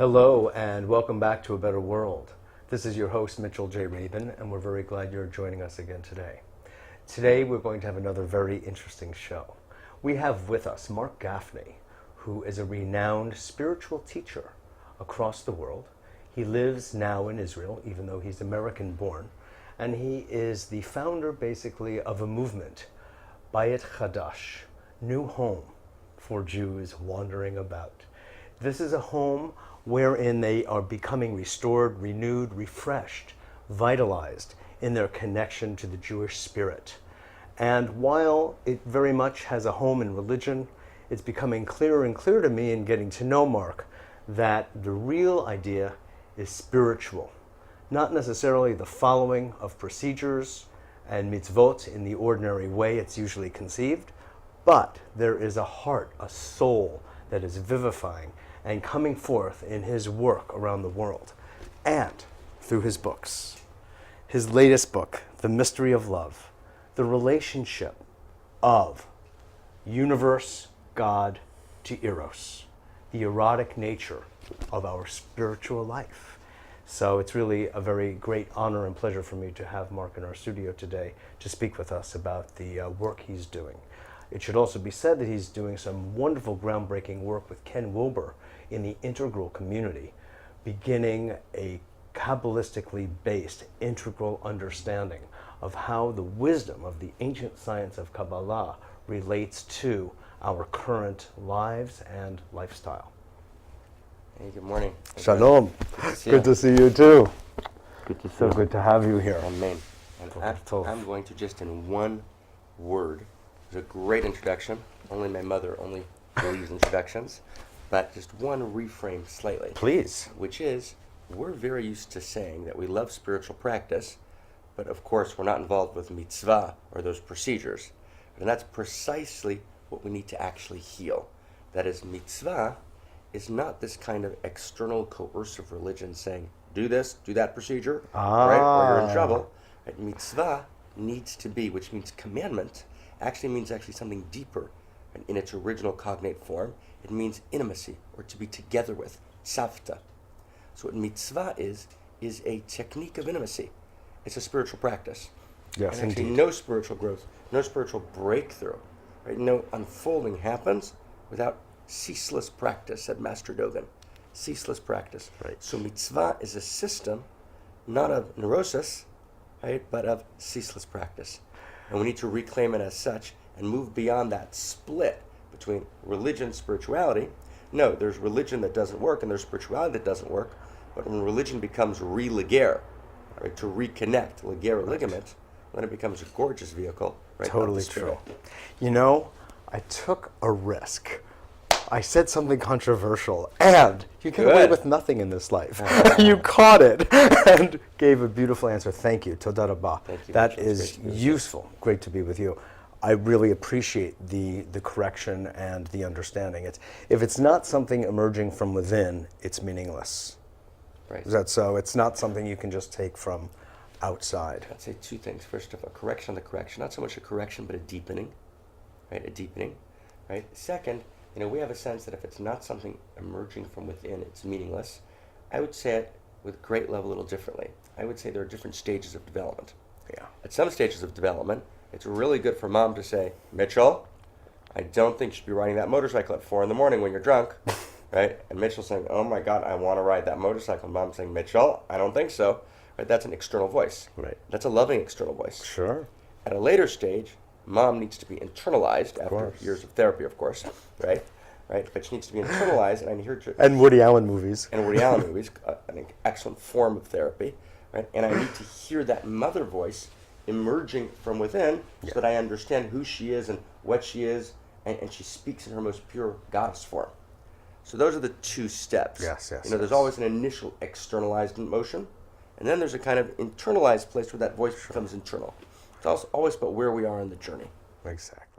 Hello and welcome back to A Better World. This is your host Mitchell J. Rabin, and we're very glad you're joining us again today. Today we're going to have another very interesting show. We have with us Marc Gafni, who is a renowned spiritual teacher across the world. He lives now in Israel, even though he's American-born, and he is the founder, basically, of a movement, Bayit Chadash, New Home for Jews wandering about. This is a home wherein they are becoming restored, renewed, refreshed, vitalized in their connection to the Jewish spirit. And while it very much has a home in religion, it's becoming clearer and clearer to me in getting to know Marc that the real idea is spiritual, not necessarily the following of procedures and mitzvot in the ordinary way it's usually conceived, but there is a heart, a soul that is vivifying and coming forth in his work around the world and through his books. His latest book, The Mystery of Love, the relationship of universe, God to Eros, the erotic nature of our spiritual life. So it's really a very great honor and pleasure for me to have Marc in our studio today to speak with us about the work he's doing. It should also be said that he's doing some wonderful groundbreaking work with Ken Wilber in the integral community, beginning a Kabbalistically based integral understanding of how the wisdom of the ancient science of Kabbalah relates to our current lives and lifestyle. Hey, good morning. Shalom. Good to see you too. Good to see So you. good to have you here. Amen. And I'm going to just in one word. It's a great introduction. Only my mother believes introductions. But just one reframe slightly. Please. Which is, we're very used to saying that we love spiritual practice, but of course we're not involved with mitzvah or those procedures. And that's precisely what we need to actually heal. That is, mitzvah is not this kind of external coercive religion saying, do this, do that procedure, right, or you're in trouble. Right? Mitzvah needs to be, which means commandment, actually means something deeper. And in its original cognate form, it means intimacy, or to be together with, savta. So what mitzvah is a technique of intimacy. It's a spiritual practice. Yes, and actually indeed. no spiritual growth, no spiritual breakthrough, right? No unfolding happens without ceaseless practice, said Master Dogen. Ceaseless practice. Right. So mitzvah is a system, not of neurosis, right, but of ceaseless practice. And we need to reclaim it as such and move beyond that split between religion and spirituality. No, there's religion that doesn't work and there's spirituality that doesn't work. But when religion becomes re-ligare, right, to reconnect, ligare, ligament, then it becomes a gorgeous vehicle. Right, Totally true. You know, I took a risk. I said something controversial, and you get away with nothing in this life. You caught it and gave a beautiful answer. Thank you. Toda rabah. Thank you. That is useful. Great to be with you. I really appreciate the correction and the understanding. If it's not something emerging from within, it's meaningless. Right. Is that so? It's not something you can just take from outside. I'd say two things. First of all, a correction on the correction. Not so much a correction, but a deepening. Right? A deepening. Right? Second, we have a sense that if it's not something emerging from within, it's meaningless. I would say it with great love a little differently. I would say there are different stages of development. Yeah. At some stages of development, it's really good for mom to say, Mitchell, I don't think you should be riding that motorcycle at 4 in the morning when you're drunk. Right? And Mitchell's saying, oh my God, I want to ride that motorcycle. Mom's saying, Mitchell, I don't think so. Right? That's an external voice. Right. That's a loving external voice. Sure. At a later stage, mom needs to be internalized after years of therapy, of course, right? Right, but she needs to be internalized, and I'm here to... And Woody Allen movies. And Woody Allen movies, an excellent form of therapy, right? And I need to hear that mother voice emerging from within so that I understand who she is and what she is, and she speaks in her most pure goddess form. So those are the two steps. Yes. There's always an initial externalized motion, and then there's a kind of internalized place where that voice becomes internal. It's also always about where we are in the journey. Exactly.